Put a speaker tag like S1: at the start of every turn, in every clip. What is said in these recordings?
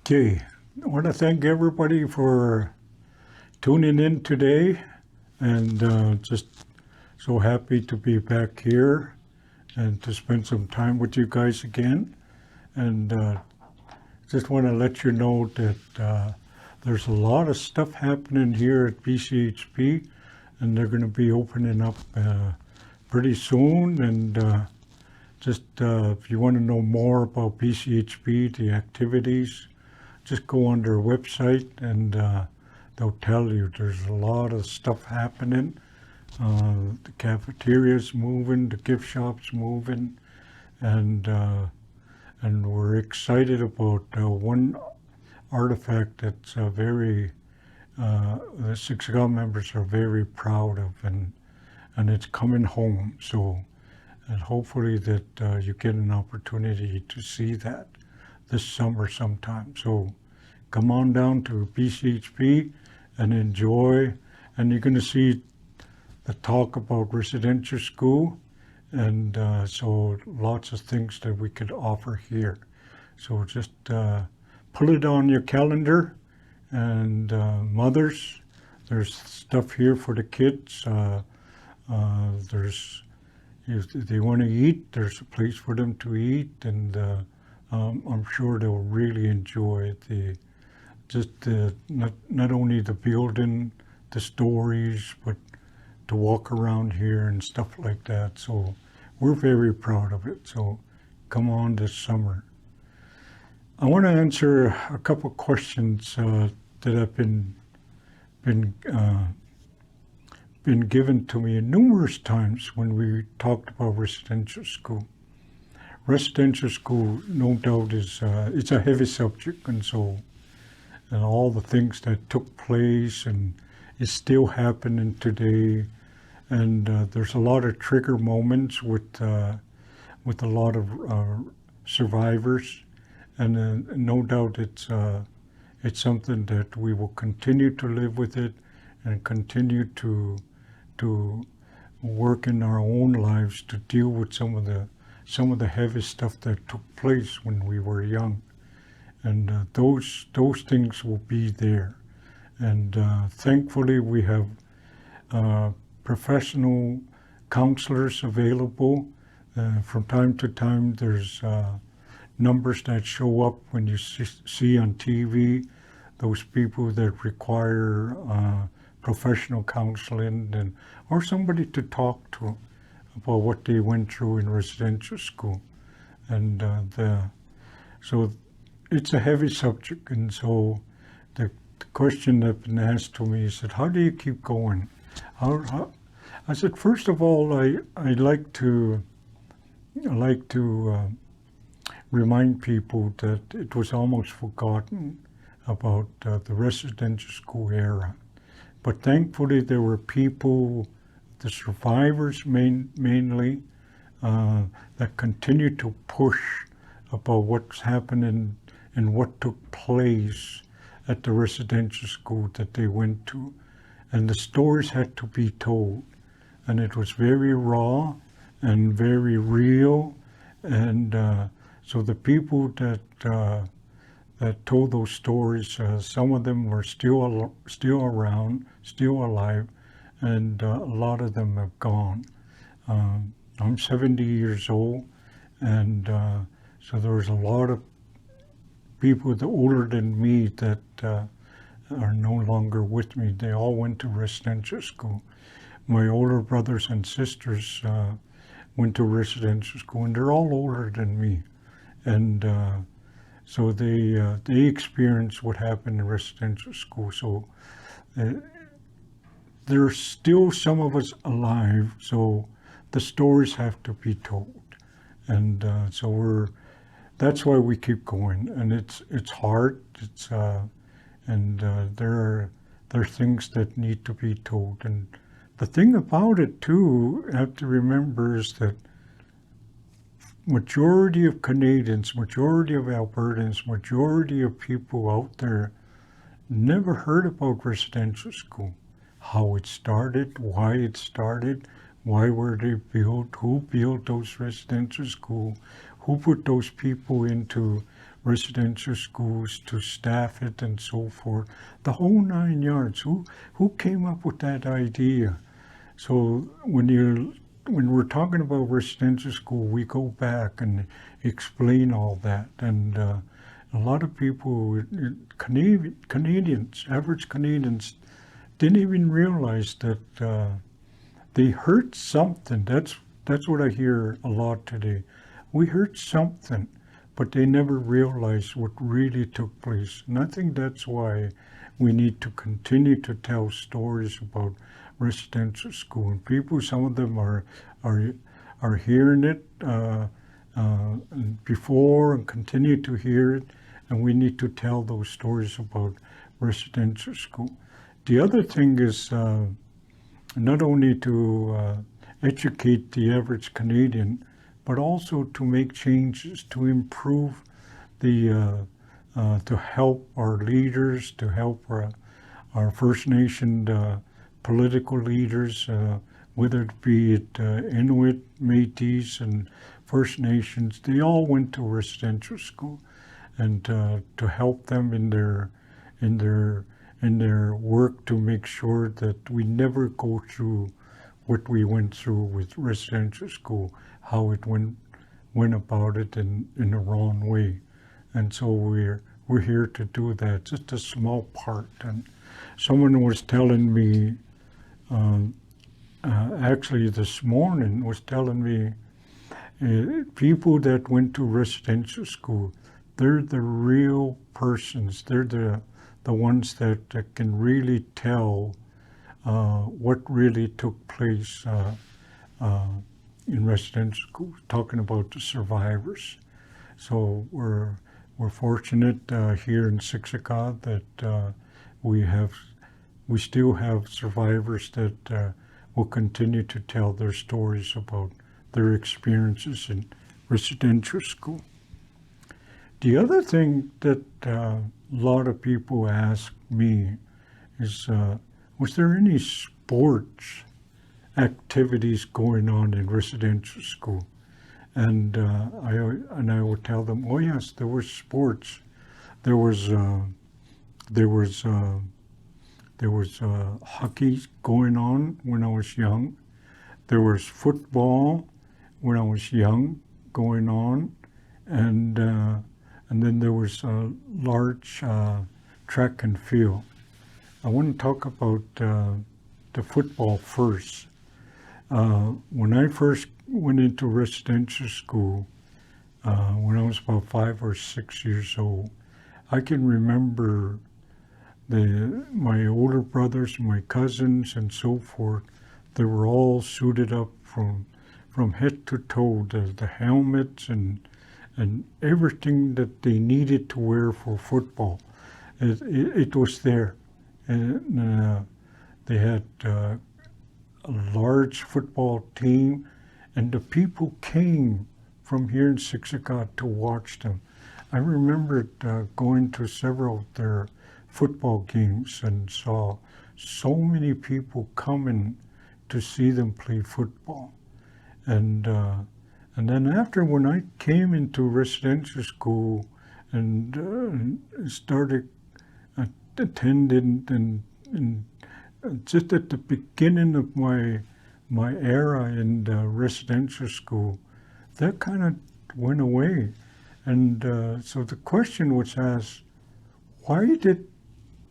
S1: Okay, I want to thank everybody for tuning in today, and just so happy to be back here and to spend some time with you guys again. And just want to let you know that there's a lot of stuff happening here at BCHP, and they're going to be opening up pretty soon. And just if you want to know more about BCHP, the activities, just go on their website and they'll tell you there's a lot of stuff happening. The cafeteria's moving, the gift shop's moving, and we're excited about one artifact that's the Siksika members are very proud of, and it's coming home. So, and hopefully that you get an opportunity to see that this summer sometime. So come on down to BCHP and enjoy. And you're going to see the talk about residential school, and so lots of things that we could offer here. So just put it on your calendar, and mothers, there's stuff here for the kids. There's, if they want to eat, there's a place for them to eat, and I'm sure they'll really enjoy not only the building, the stories, but to walk around here and stuff like that. So we're very proud of it. So come on this summer. I want to answer a couple questions that have been given to me numerous times when we talked about residential school. Residential school, no doubt, it's a heavy subject, and all the things that took place and is still happening today, and there's a lot of trigger moments with a lot of survivors, and no doubt it's something that we will continue to live with it and continue to work in our own lives to deal with some of the heavy stuff that took place when we were young, and those things will be there, and thankfully we have professional counselors available. From time to time, there's numbers that show up when you see on TV those people that require professional counseling or somebody to talk to about what they went through in residential school. And so it's a heavy subject, and so the question that's been asked to me is that, how do you keep going? I said, first of all, I like to remind people that it was almost forgotten about the residential school era. But thankfully there were people, the survivors mainly, that continued to push about what's happening and what took place at the residential school that they went to. And the stories had to be told. And it was very raw and very real. And so the people that told those stories, some of them were still around, still alive, and a lot of them have gone. I'm 70 years old, and so there was a lot of people that older than me that are no longer with me. They all went to residential school. My older brothers and sisters went to residential school, and they're all older than me. And so they experienced what happened in residential school. So there's still some of us alive, so the stories have to be told. And so that's why we keep going. And it's hard. There are things that need to be told. And the thing about it too, you have to remember, is that majority of Canadians, majority of Albertans, majority of people out there never heard about residential school. How it started, why were they built, who built those residential schools, who put those people into residential schools to staff it and so forth. The whole 9 yards. Who came up with that idea? So when we're talking about residential school, we go back and explain all that. And a lot of people, Canadians, average Canadians, didn't even realize that they heard something. That's what I hear a lot today. We heard something, but they never realized what really took place. And I think that's why we need to continue to tell stories about residential school. And people, some of them are hearing it before and continue to hear it, and we need to tell those stories about residential school. The other thing is not only to educate the average Canadian, but also to make changes to improve to help our leaders, to help our First Nation political leaders, whether it be Inuit, Métis, and First Nations. They all went to residential school, and to help them in their work to make sure that we never go through what we went through with residential school, how it went about it in the wrong way. And so we're here to do that, just a small part. And someone was telling me, actually this morning, was telling me, people that went to residential school, they're the real persons. They're the ones that can really tell what really took place in residential schools, talking about the survivors. So we're fortunate here in Siksika that we still have survivors that will continue to tell their stories about their experiences in residential school. The other thing that a lot of people ask me is, was there any sports activities going on in residential school? And I would tell them, oh yes, there were sports. There was hockey going on when I was young. There was football when I was young going on, and then there was a large track and field. I want to talk about the football first. When I first went into residential school, when I was about 5 or 6 years old, I can remember my older brothers, my cousins, and so forth. They were all suited up from head to toe, the helmets and everything that they needed to wear for football. It was there. And they had a large football team, and the people came from here in Siksika to watch them. I remember going to several of their football games and saw so many people coming to see them play football. And then after, when I came into residential school and started attending, and just at the beginning of my era in residential school, that kind of went away. And so the question was asked, why did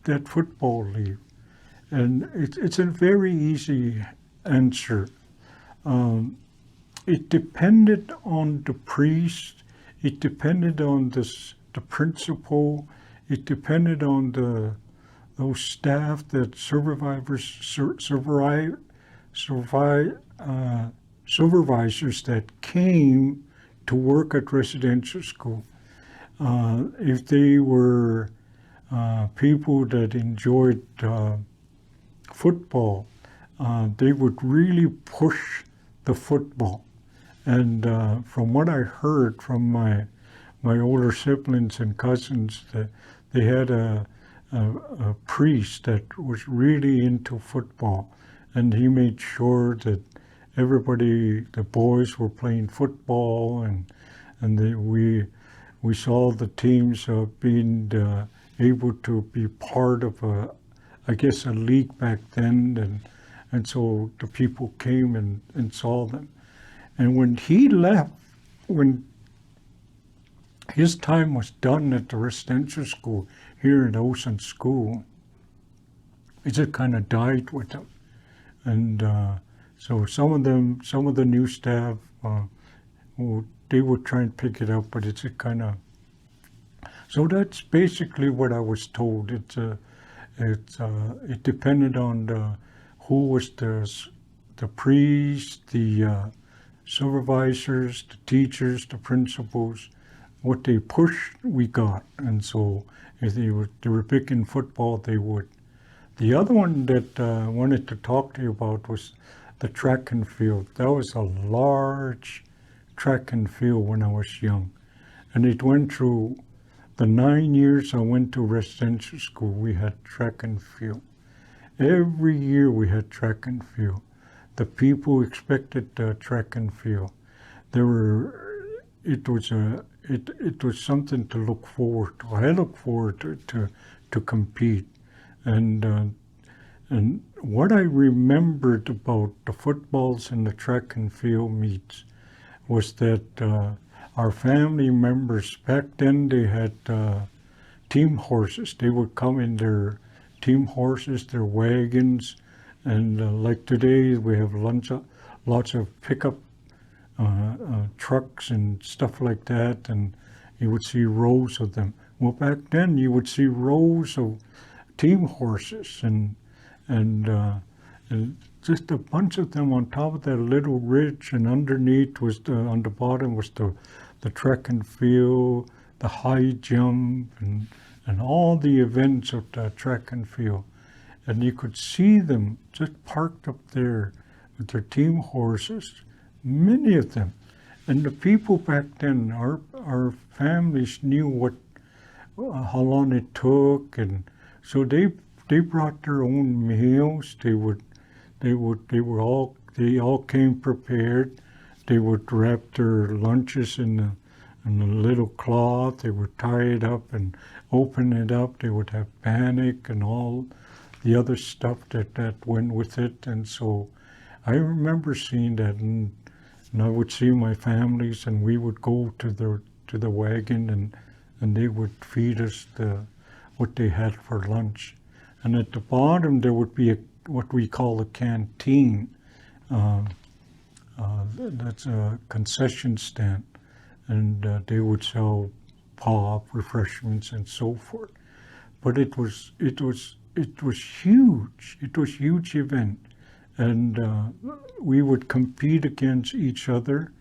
S1: that football leave? And it's a very easy answer. It depended on the priest, it depended on the principal, it depended on those staff, that supervisors that came to work at residential school. If they were people that enjoyed football, they would really push the football. And from what I heard from my older siblings and cousins, that they had a priest that was really into football, and he made sure that everybody, the boys, were playing football, and we we saw the teams being able to be part of I guess a league back then, and so the people came and saw them. And when he left, when his time was done at the residential school here at Ocean School, it just kind of died with him. And so some of the new staff, they would try and pick it up, but it's a kind of. So that's basically what I was told. It depended on who was the priest, the supervisors, the teachers, the principals. What they pushed, we got, and so if they were big in football, they would. The other one that I wanted to talk to you about was the track and field. That was a large track and field when I was young. And it went through the 9 years I went to residential school, we had track and field. Every year we had track and field. The people expected track and field. It was something to look forward to. I look forward to compete. And what I remembered about the footballs and the track and field meets was that our family members, back then they had team horses. They would come in their team horses, their wagons, and like today we have lots of pickup trucks and stuff like that, and you would see rows of them. Well, back then you would see rows of team horses and just a bunch of them on top of that little ridge, and underneath was on the bottom was the track and field, the high jump, and all the events of the track and field. And you could see them just parked up there with their team horses, many of them. And the people back then, our families knew how long it took, and so they brought their own meals. They all came prepared. They would wrap their lunches in a little cloth. They would tie it up and open it up. They would have panic and all the other stuff that went with it. And so I remember seeing that, and I would see my families, and we would go to the wagon, and they would feed us what they had for lunch. And at the bottom there would be what we call a canteen. That's a concession stand, and they would sell pop, refreshments, and so forth. But it was huge. It was a huge event, and we would compete against each other,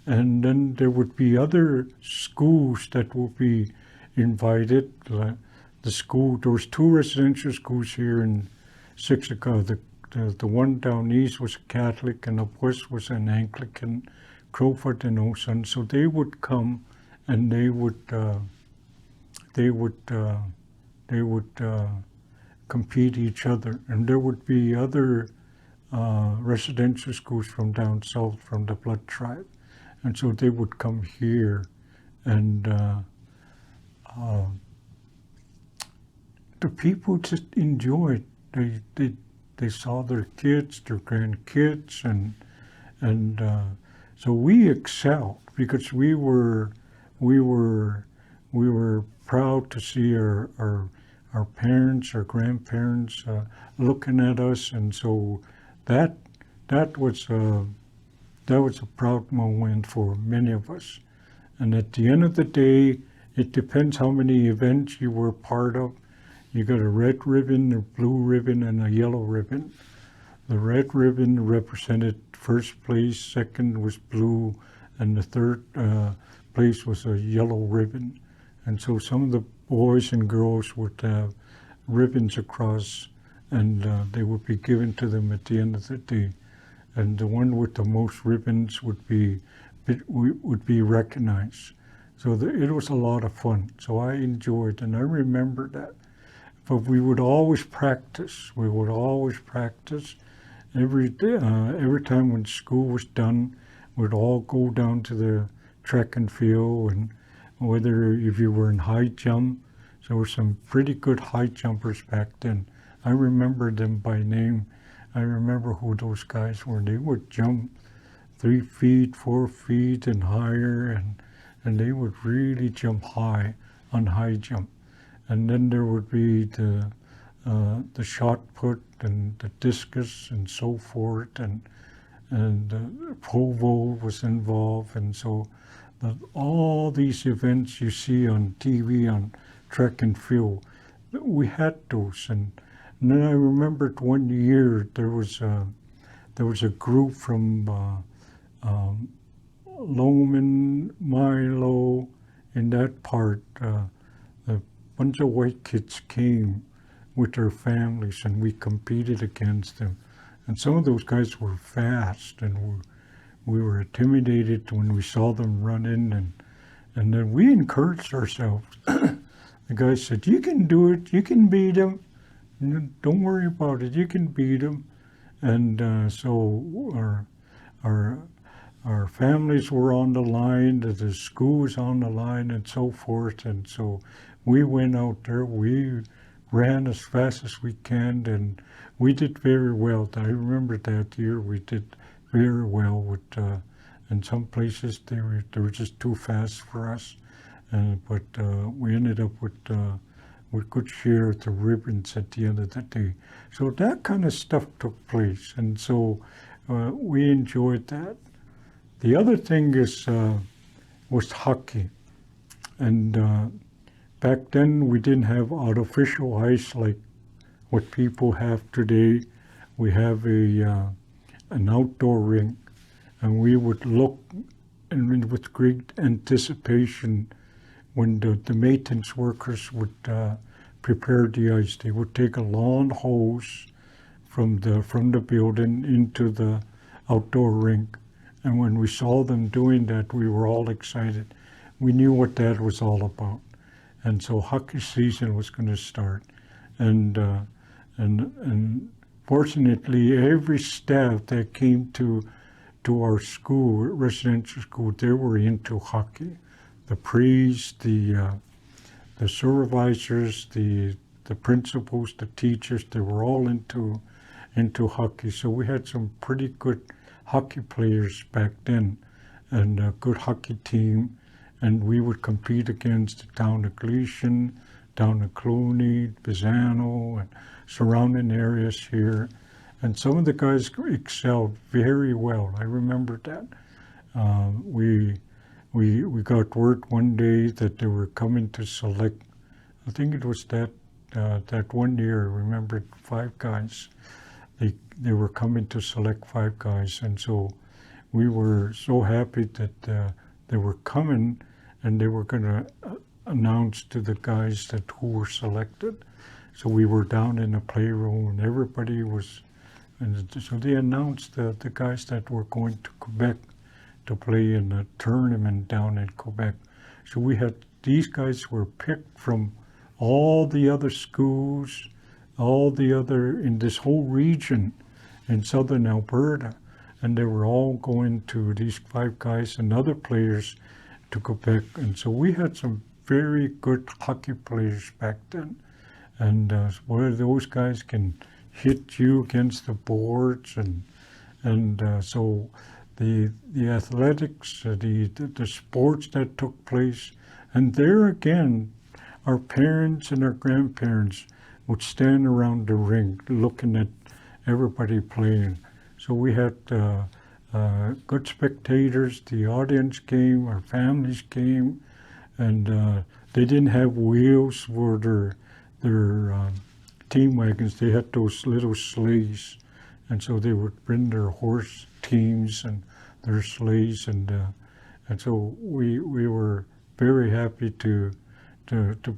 S1: and then there would be other schools that would be invited. There was 2 residential schools here in Siksika. The one down east was Catholic, and up west was an Anglican, Crowfoot and Ocean. So they would come, and they would compete each other. And there would be other residential schools from down south, from the Blood Tribe, and so they would come here, and the people just enjoyed. They saw their kids, their grandkids, and so we excelled because we were proud to see our parents, our grandparents looking at us, and so that was a proud moment for many of us. And at the end of the day, it depends how many events you were part of. You got a red ribbon, a blue ribbon, and a yellow ribbon. The red ribbon represented first place, second was blue, and the third place was a yellow ribbon. And so some of the boys and girls would have ribbons across, and they would be given to them at the end of the day. And the one with the most ribbons would be recognized. So it was a lot of fun. So I enjoyed, and I remember that. But we would always practice. We would always practice. Every day, every time when school was done, we'd all go down to the track and field, and whether if you were in high jump. So there were some pretty good high jumpers back then. I remember them by name. I remember who those guys were. They would jump 3 feet, 4 feet and higher, and they would really jump high on high jump. And then there would be the shot put and the discus and so forth, and pole vault was involved, and so all these events you see on TV on track and field, we had those. And then I remembered one year there was a group from Loman, Milo, in that part. A bunch of white kids came with their families, and we competed against them. And some of those guys were fast, and we were intimidated when we saw them run in, and then we encouraged ourselves. The guy said, "You can do it, you can beat them, don't worry about it, you can beat them." And so our families were on the line, the school was on the line, and so forth. And so we went out there, we ran as fast as we can, and we did very well. I remember that year we did very well with, in some places they were just too fast for us, but we ended up with good share of the ribbons at the end of the day. So that kind of stuff took place, and so we enjoyed that. The other thing was hockey, and back then we didn't have artificial ice like what people have today. We have an outdoor rink, and we would look and with great anticipation when the maintenance workers would prepare the ice. They would take a long hose from the building into the outdoor rink, and when we saw them doing that, we were all excited. We knew what that was all about, and so hockey season was going to start, and fortunately, every staff that came to our school, residential school, they were into hockey. The priests, the supervisors, the principals, the teachers, they were all into hockey. So we had some pretty good hockey players back then, and a good hockey team. And we would compete against the town of Gleason, down of Clooney, Pisano, and surrounding areas here. And some of the guys excelled very well. I remember that. We got word one day that they were coming to select, I think it was that one year, I remember 5 guys. They were coming to select 5 guys, and so we were so happy that they were coming, and they were going to announce to the guys who were selected. So we were down in the playroom, and everybody was, and so they announced the guys that were going to Quebec to play in a tournament down in Quebec. So we had, these guys were picked from all the other schools, in this whole region in southern Alberta, and they were all going to, these 5 guys and other players, to Quebec. And so we had some very good hockey players back then. And where those guys can hit you against the boards, and so the athletics, the sports that took place, and there again, our parents and our grandparents would stand around the rink looking at everybody playing. So we had good spectators. The audience came, our families came, and they didn't have wheels for their team wagons. They had those little sleighs, and so they would bring their horse teams and their sleighs, and so we were very happy to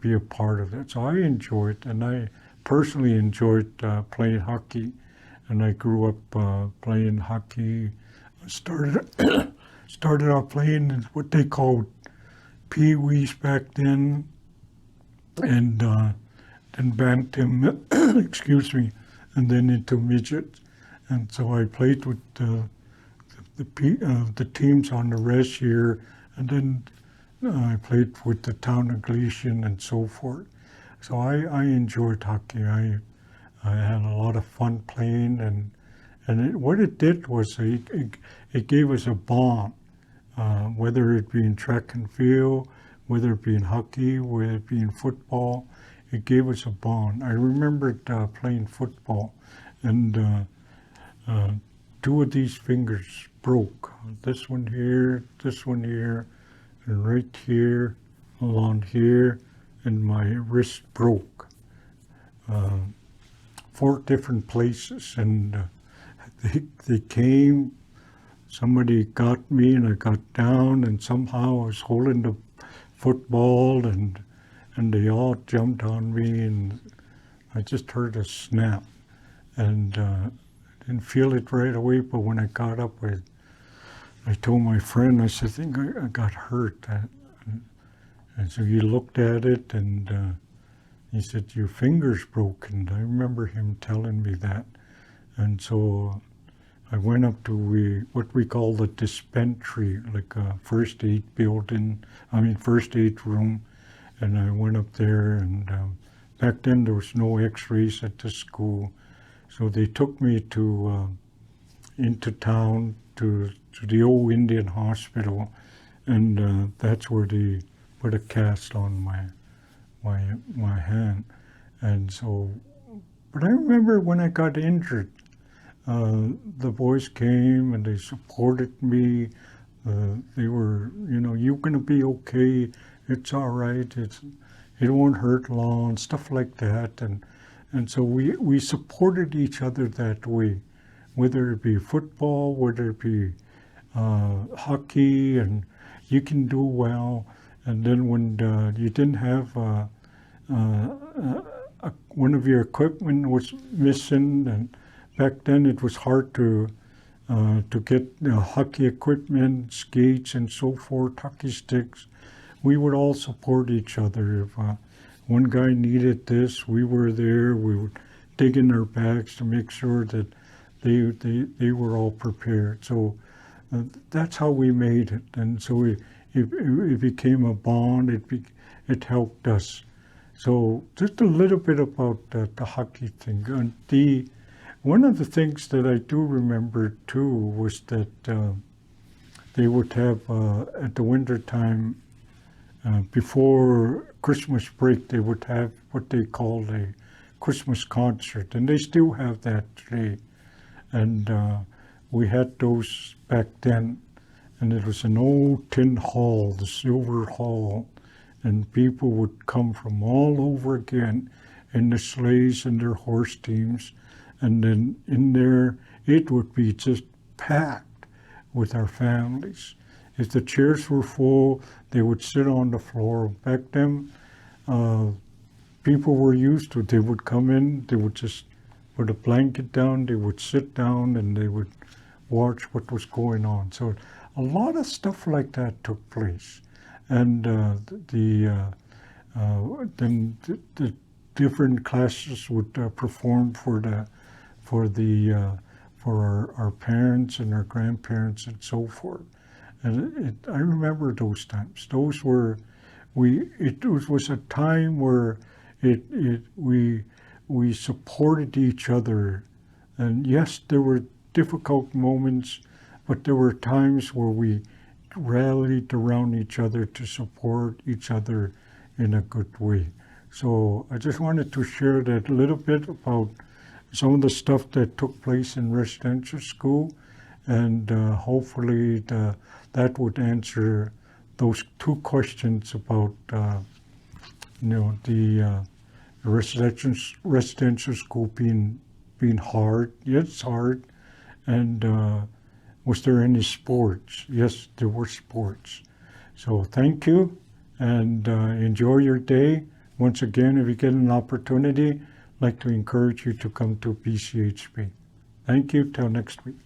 S1: be a part of that. So I enjoyed, and I personally enjoyed playing hockey, and I grew up playing hockey. I started off playing what they called pee-wees back then, and then bantam, excuse me, and then into midgets. And so I played with the teams on the rest year, and then I played with the town of Gleason and so forth. So I enjoyed hockey. I had a lot of fun playing, and what it did was it gave us a bond, whether it be in track and field, whether it be in hockey, whether it be in football. It gave us a bond. I remembered playing football, and two of these fingers broke. This one here, and right here, along here, and my wrist broke. 4 different places, and they came. Somebody got me, and I got down, and somehow I was holding the football, and they all jumped on me, and I just heard a snap, and didn't feel it right away. But when I got up, I told my friend, I said, I think I got hurt. And so he looked at it, and he said, your finger's broken. I remember him telling me that. And so I went up to what we call the dispensary, like a first aid room. And I went up there, and back then there was no x-rays at the school. So they took me into town to the old Indian hospital, and that's where they put a cast on my hand. And so, but I remember when I got injured, the boys came and they supported me. They were, you're gonna be okay. It's all right. It won't hurt long. Stuff like that. And so we supported each other that way, whether it be football, whether it be hockey, and you can do well. And then when you didn't have one of your equipment was missing, and back then it was hard to get hockey equipment, skates, and so forth, hockey sticks. We would all support each other. If one guy needed this, we were there. We would dig in their bags to make sure that they were all prepared. So that's how we made it. And so it became a bond. It helped us. So just a little bit about the hockey thing. And one of the things that I do remember too was that they would have at the winter time, before Christmas break, they would have what they called a Christmas concert, and they still have that today. And we had those back then, and it was an old tin hall, the Silver Hall, and people would come from all over again in the sleighs and their horse teams, and then in there it would be just packed with our families. If the chairs were full, they would sit on the floor. Back then, people were used to it. They would come in, they would just put a blanket down, they would sit down, and they would watch what was going on. So a lot of stuff like that took place. And then the different classes would perform for our parents and our grandparents and so forth. And I remember those times. Those were, it was a time where we supported each other. And yes, there were difficult moments, but there were times where we rallied around each other to support each other in a good way. So I just wanted to share that little bit about some of the stuff that took place in residential school, and hopefully that would answer those 2 questions about the residential school being hard. Yes, it's hard. And was there any sports? Yes, there were sports. So thank you, and enjoy your day. Once again, if you get an opportunity, I'd like to encourage you to come to PCHP. Thank you. Till next week.